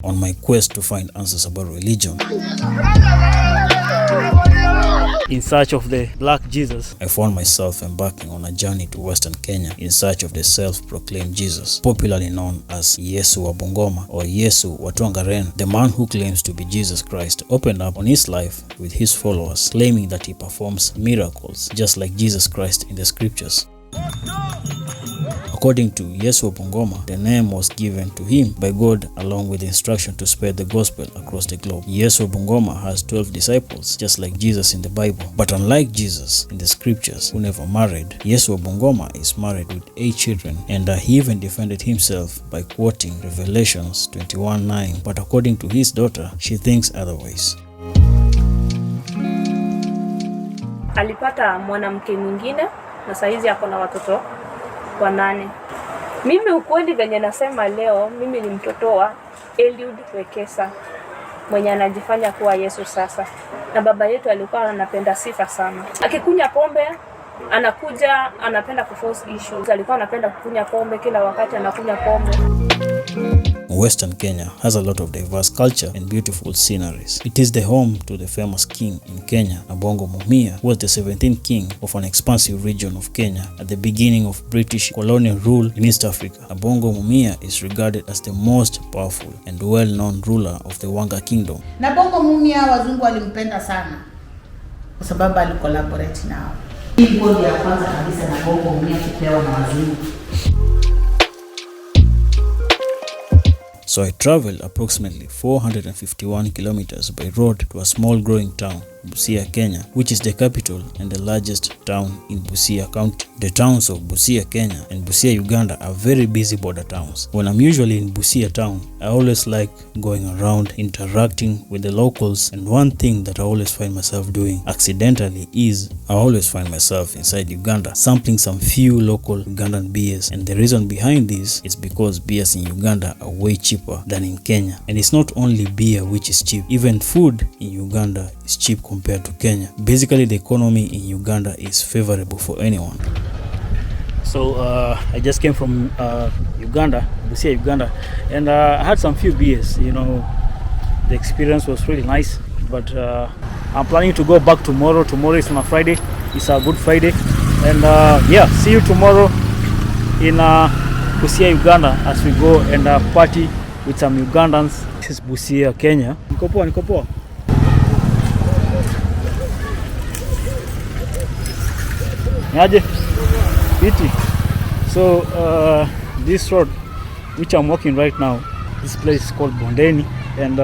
On my quest to find answers about religion, in search of the black Jesus, I found myself embarking on a journey to Western Kenya in search of the self-proclaimed Jesus, popularly known as Yesu Wa Bungoma or Yesu Wa Tongaren. The man who claims to be Jesus Christ opened up on his life with his followers, claiming that he performs miracles just like Jesus Christ in the scriptures. According to Yesu Wa Bungoma, the name was given to him by God along with the instruction to spread the gospel across the globe. Yesu Wa Bungoma has 12 disciples, just like Jesus in the Bible. But unlike Jesus in the scriptures, who never married, Yesu Wa Bungoma is married with 8 children, and he even defended himself by quoting Revelations 21:9. But according to his daughter, she thinks otherwise. Alipata mwanamke mwingine na saizi ako na watoto wa 8. Mimi ukweli venye nasema leo, mimi ni mtoto wa Eliud Wekesa mwenye anajifanya kuwa Yesu sasa. Na baba yetu alikuwa anapenda sifa sana. Akikunya pombe, anakuja anapenda kuforce issues. Alikuwa anapenda kukunya pombe, kila wakati anakunya pombe. Western Kenya has a lot of diverse culture and beautiful sceneries. It is the home to the famous king in Kenya, Abongo Mumia, who was the 17th king of an expansive region of Kenya at the beginning of British colonial rule in East Africa. Abongo Mumia is regarded as the most powerful and well-known ruler of the Wanga kingdom. Na Bongo Mumia wazungu walimpenda sana kwa sababu alicollaborate nao. Hii bodi ya kwanza kabisa na Bongo Mumia kupewa na wazungu. So I traveled approximately 451 kilometers by road to a small growing town, Busia, Kenya, which is the capital and the largest town in Busia County. The towns of Busia, Kenya and Busia, Uganda are very busy border towns. When I'm usually in Busia town, I always like going around, interacting with the locals, and one thing that I always find myself doing accidentally is I always find myself inside Uganda, sampling some few local Ugandan beers, and the reason behind this is because beers in Uganda are way cheaper than in Kenya. And it's not only beer which is cheap, even food in Uganda is cheap compared to Kenya. Basically, the economy in Uganda is favorable for anyone. So I just came from Uganda, Busia, Uganda, and I had some few beers. You know, the experience was really nice. But I'm planning to go back tomorrow. Tomorrow is on a Friday. It's a Good Friday, and yeah, see you tomorrow in Busia, Uganda, as we go and party with some Ugandans. This is Busia, Kenya. Niko poa. Niaje? Piti. So this road which I'm walking right now, this place is called Bondeni, and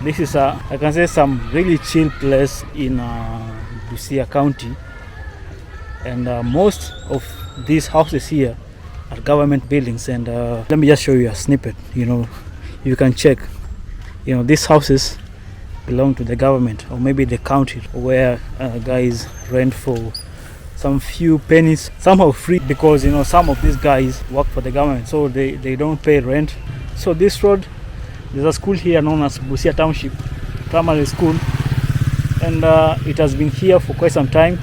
this is I can say some really chill place in Busia County, and most of these houses here are government buildings, and let me just show you a snippet. You know, you can check, you know, these houses belong to the government or maybe the county, where guys rent for some few pennies, somehow free, because you know some of these guys work for the government, so they don't pay rent. So this road, there's a school here known as Busia Township Primary School, and it has been here for quite some time.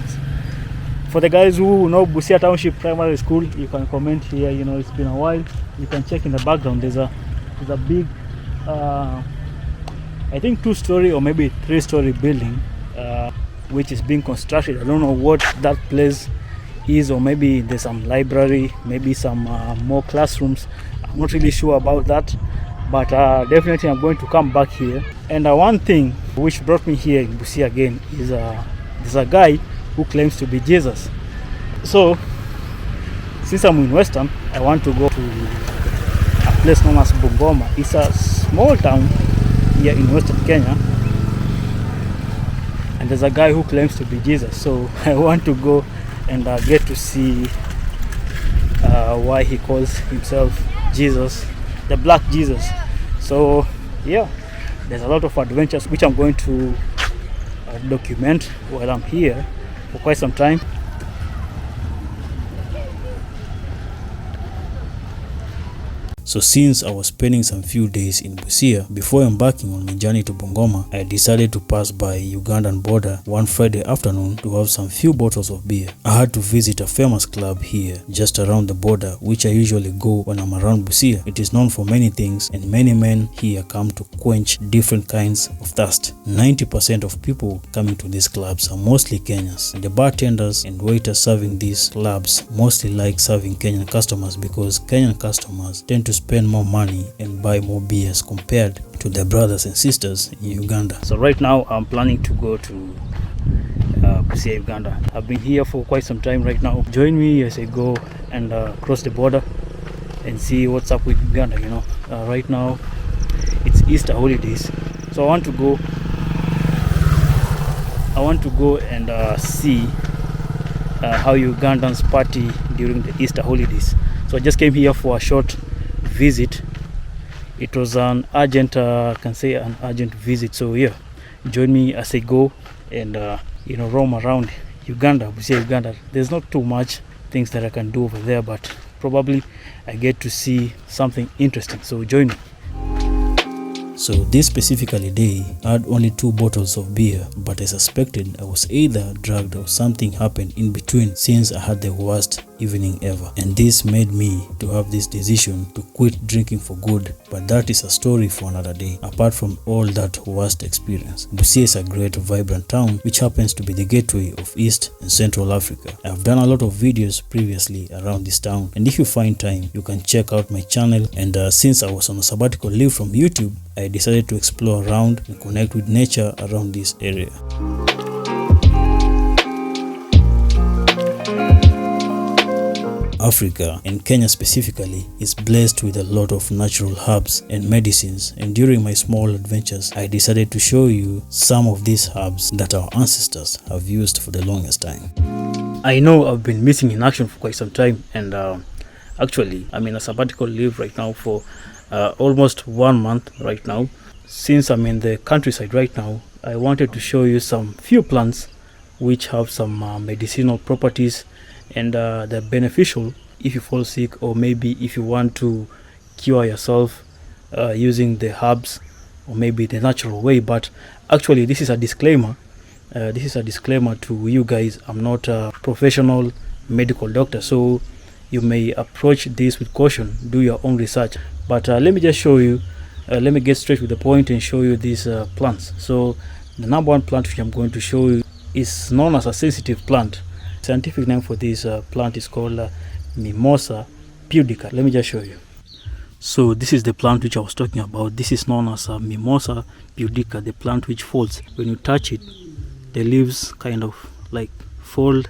For the guys who know Busia Township Primary School, you can comment here. You know, it's been a while. You can check in the background. There's a big I think 2-story or maybe 3-story building which is being constructed. I don't know what that place is, or maybe there's some library, maybe some more classrooms. I'm not really sure about that, but definitely I'm going to come back here. And one thing which brought me here in Busia again is there's a guy who claims to be Jesus. So since I'm in Western, I want to go to a place known as Bungoma. It's a small town here in Western Kenya, and there's a guy who claims to be Jesus. So I want to go and get to see why he calls himself Jesus, the black Jesus. So yeah, there's a lot of adventures which I'm going to document while I'm here for quite some time. So since I was spending some few days in Busia before embarking on my journey to Bungoma, I decided to pass by Ugandan border one Friday afternoon to have some few bottles of beer. I had to visit a famous club here just around the border, which I usually go when I'm around Busia. It is known for many things, and many men here come to quench different kinds of thirst. 90% of people coming to these clubs are mostly Kenyans. The bartenders and waiters serving these clubs mostly like serving Kenyan customers because Kenyan customers tend to spend more money and buy more beers compared to their brothers and sisters in Uganda. So right now I'm planning to go to Busia, Uganda. I've been here for quite some time right now. Join me as I go and cross the border and see what's up with Uganda. Right now it's Easter holidays, so I want to go and see how Ugandans party during the Easter holidays. So I just came here for a short visit. It was an urgent, an urgent visit. So yeah, join me as I go and roam around Uganda, Busia, Uganda. There's not too much things that I can do over there, but probably I get to see something interesting. So join me. So this specifically day, I had only 2 bottles of beer, but I suspected I was either drugged or something happened in between since I had the worst evening ever. And this made me to have this decision to quit drinking for good, but that is a story for another day. Apart from all that worst experience, Busia is a great vibrant town which happens to be the gateway of East and Central Africa. I have done a lot of videos previously around this town, and if you find time, you can check out my channel. And since I was on a sabbatical leave from YouTube, I decided to explore around and connect with nature around this area. Africa, and Kenya specifically, is blessed with a lot of natural herbs and medicines, and during my small adventures I decided to show you some of these herbs that our ancestors have used for the longest time. I know I've been missing in action for quite some time, and actually I'm in a sabbatical leave right now for almost 1 month right now. Since I'm in the countryside right now, I wanted to show you some few plants which have some medicinal properties, and they're beneficial if you fall sick, or maybe if you want to cure yourself using the herbs or maybe the natural way. But actually this is a disclaimer. To you guys. I'm not a professional medical doctor, so you may approach this with caution. Do your own research. But let me just show you, let me get straight to the point and show you these plants. So the number 1 plant which I'm going to show you is known as a sensitive plant. Scientific name for this plant is called Mimosa pudica. Let me just show you. So this is the plant which I was talking about. This is known as Mimosa pudica, the plant which folds. When you touch it, the leaves kind of like fold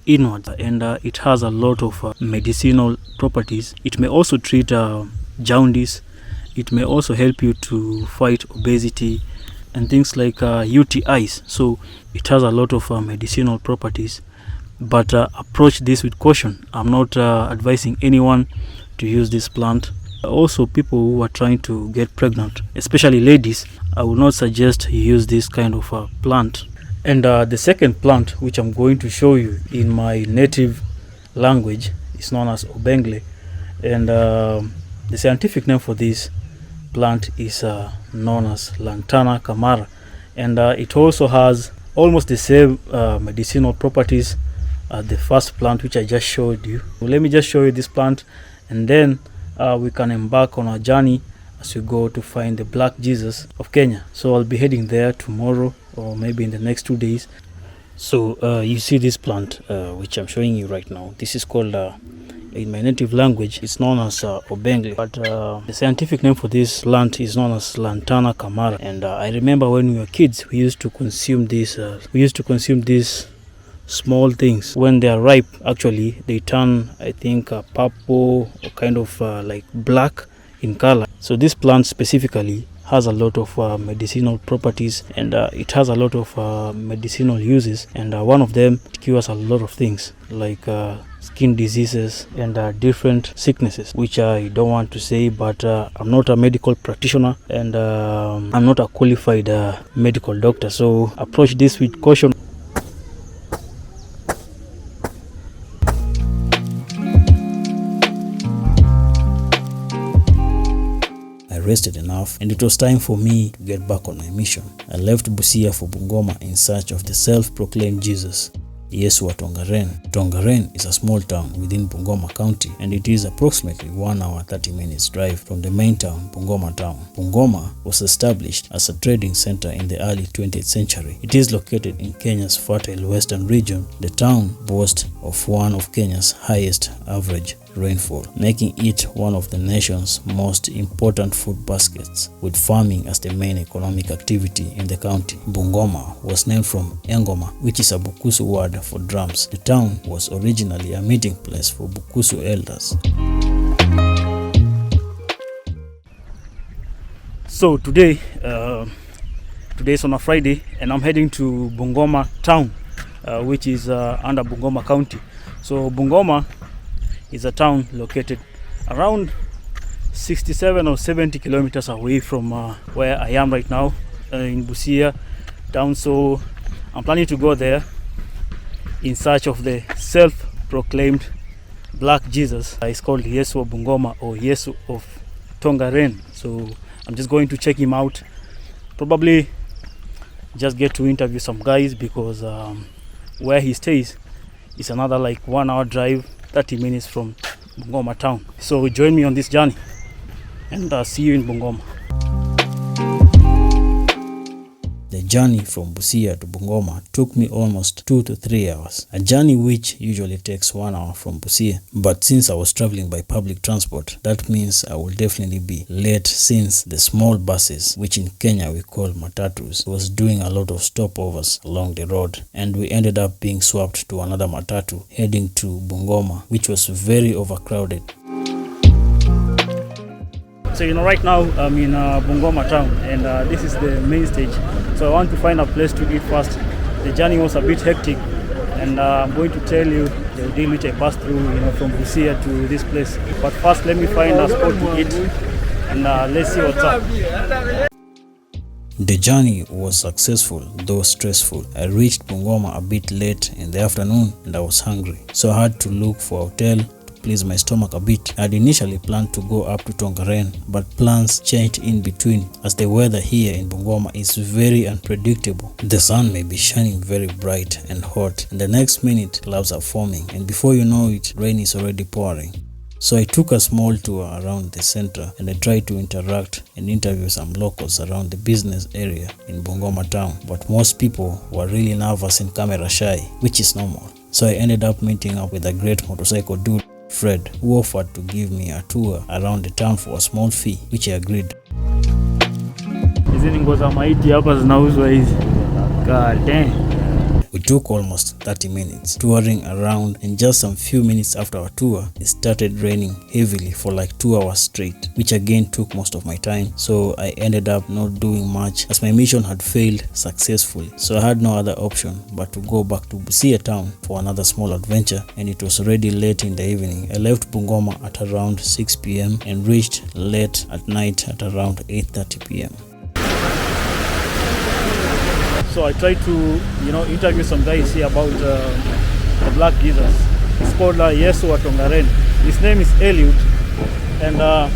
inwards, and it has a lot of medicinal properties. It may also treat jaundice. It may also help you to fight obesity and things like UTIs. So it has a lot of medicinal properties, but approach this with caution. I'm not advising anyone to use this plant. Also, people who are trying to get pregnant, especially ladies, I would not suggest you use this kind of plant. And the second plant which I'm going to show you in my native language is known as obengle, and the scientific name for this plant is known as Lantana camara, and it also has almost the same medicinal properties as the first plant which I just showed you. Let me just show you this plant, and then we can embark on our journey as we go to find the Black Jesus of Kenya. So I'll be heading there tomorrow, or maybe in the next 2 days. So you see this plant which I'm showing you right now. This is called in my native language it's known as obengle, but the scientific name for this plant is known as Lantana camara. And I remember when we were kids, we used to consume these small things. When they are ripe, actually they turn, I think, purple or kind of like black in color. So this plant specifically has a lot of medicinal properties, and it has a lot of medicinal uses, and one of them, it cures a lot of things like skin diseases and different sicknesses, which I don't want to say, but I'm not a medical practitioner, and I'm not a qualified medical doctor, so approach this with caution. rested enough, and it was time for me to get back on my mission. I left Busia for Bungoma in search of the self-proclaimed Jesus, Yesu Wa Tongaren. Tongaren is a small town within Bungoma County, and it is approximately 1 hour 30 minutes drive from the main town, Bungoma town. Bungoma was established as a trading center in the early 20th century. It is located in Kenya's fertile western region. The town boasts of one of Kenya's highest average rainfall, making it one of the nation's most important food baskets, with farming as the main economic activity in the county. Bungoma was named from Engoma, which is a Bukusu word for drums. The town was originally a meeting place for Bukusu elders. So today is on a Friday, and I'm heading to Bungoma town, which is under Bungoma County. So Bungoma is a town located around 67 or 70 kilometers away from where I am right now, in Busia town. So I'm planning to go there in search of the self-proclaimed Black Jesus. It's called Yesu Wa Bungoma, or Yesu of Tongaren. So I'm just going to check him out. Probably just get to interview some guys, because where he stays is another like 1 hour drive, 30 minutes from Bungoma town. So join me on this journey, and see you in Bungoma. The journey from Busia to Bungoma took me almost 2 to 3 hours, a journey which usually takes 1 hour from Busia. But since I was traveling by public transport, that means I will definitely be late, since the small buses, which in Kenya we call matatus, was doing a lot of stopovers along the road, and we ended up being swapped to another matatu heading to Bungoma, which was very overcrowded. So right now I'm in Bungoma town, and this is the main stage. So I want to find a place to eat first. The journey was a bit hectic, and I'm going to tell you the deal which I passed through, from Busia to this place. But first, let me find a spot to eat, and let's see what's up. The journey was successful, though stressful. I reached Bungoma a bit late in the afternoon, and I was hungry, so I had to look for a hotel please my stomach a bit. I had initially planned to go up to Tongaren, but plans changed in between, as the weather here in Bungoma is very unpredictable. The sun may be shining very bright and hot, and the next minute clouds are forming, and before you know it, rain is already pouring. So I took a small tour around the center, and I tried to interact and interview some locals around the business area in Bungoma town, but most people were really nervous and camera shy, which is normal. So I ended up meeting up with a great motorcycle dude, Fred, who offered to give me a tour around the town for a small fee, which I agreed. God damn. We took almost 30 minutes touring around, and just some few minutes after our tour, it started raining heavily for like 2 hours straight, which again took most of my time. So I ended up not doing much, as my mission had failed successfully. So I had no other option but to go back to Busia town for another small adventure, and it was already late in the evening. I left Bungoma at around 6 p.m. and reached late at night at around 8:30 p.m. So I tried to, interview some guys here about the Black Jesus. It's called Yesu Wa Tongaren. His name is Eliud, and I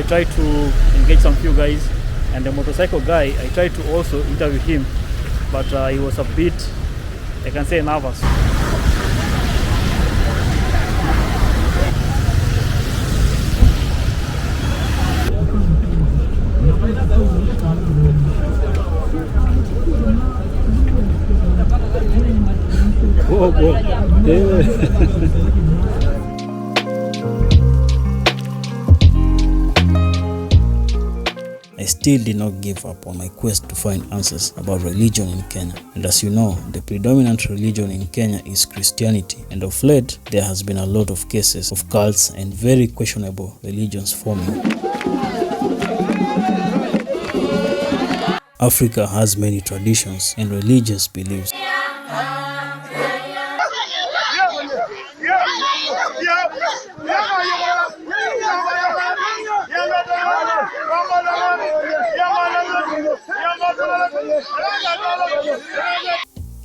tried to engage some few guys, and the motorcycle guy, I tried to also interview him, but he was a bit, I can say, nervous. Oh, boy. I still did not give up on my quest to find answers about religion in Kenya. And as you know, the predominant religion in Kenya is Christianity, and of late there has been a lot of cases of cults and very questionable religions forming. Africa has many traditions and religious beliefs.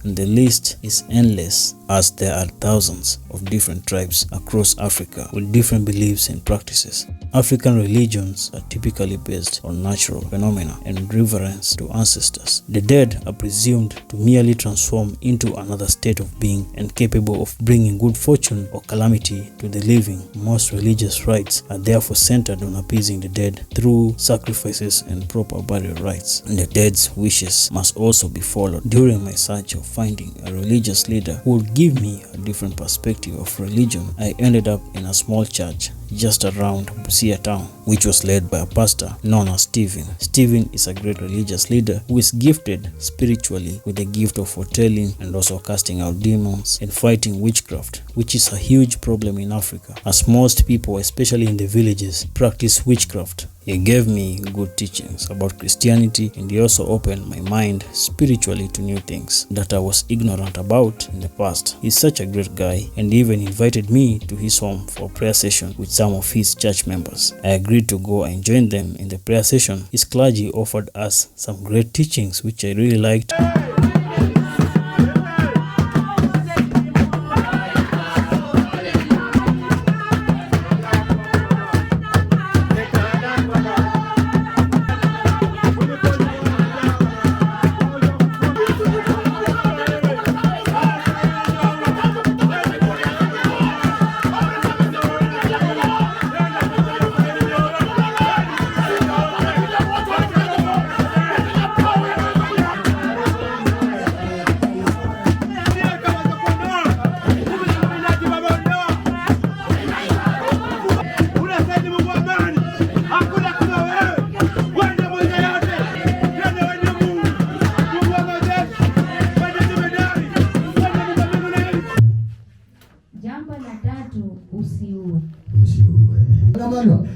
And the list is endless, as there are thousands of different tribes across Africa with different beliefs and practices. African religions are typically based on natural phenomena and reverence to ancestors. The dead are presumed to merely transform into another state of being and capable of bringing good fortune or calamity to the living. Most religious rites are therefore centered on appeasing the dead through sacrifices and proper burial rites. And the dead's wishes must also be followed. During my search of finding a religious leader who would give me a different perspective of religion, I ended up in a small church just around Busia town, which was led by a pastor known as Stephen. Stephen is a great religious leader who is gifted spiritually with the gift of foretelling and also casting out demons and fighting witchcraft, which is a huge problem in Africa, as most people, especially in the villages, practice witchcraft. He gave me good teachings about Christianity, and he also opened my mind spiritually to new things that I was ignorant about in the past. He's such a great guy, and he even invited me to his home for a prayer session with some of his church members. I agreed to go and join them in the prayer session. His clergy offered us some great teachings which I really liked.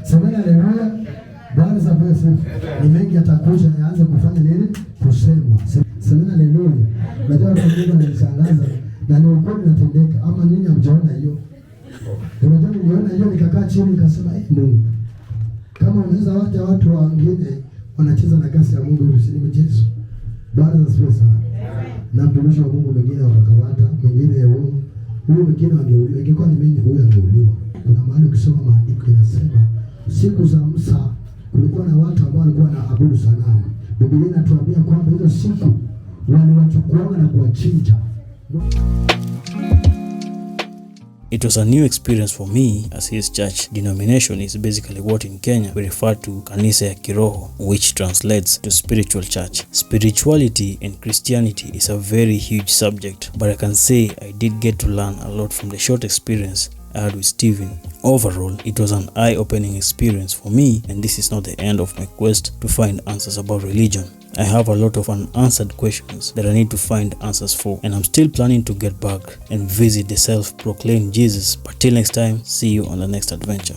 Semeni haleluya. Bwana sababu ni mengi atakuja yaanze kufanya nini? Kusemwa. Semeni haleluya. Najua Mungu ananishangaza na ni ukweli unatendeka. Ama nini hamjaona hiyo? Unajua niliona hiyo nikakaa chini nikasema Mungu. Kama unaweza wacha watu wengine wanacheza na kasi ya Mungu hivi si mchezo. Bwana asifiwe sana. Na mtumishi wa Mungu mwingine wakakamata, mwingine huyo mwingine wangeuliwa. Ingekuwa ni mimi huyo angeuliwa. Kuna mahali ukisoma maandiko yanasema siku za Musa kulikuwa na watu ambao walikuwa na abudu sanamu. Biblia inatuambia kwamba hizo siku waliwachukua na kuwachinja. It was a new experience for me, as his church denomination is basically what in Kenya we refer to kanisa ya kiroho, which translates to spiritual church. Spirituality and Christianity is a very huge subject, but I can say I did get to learn a lot from the short experience I had with Stephen. Overall, it was an eye-opening experience for me, and this is not the end of my quest to find answers about religion. I have a lot of unanswered questions that I need to find answers for, and I'm still planning to get back and visit the self-proclaimed Jesus. But till next time, see you on the next adventure.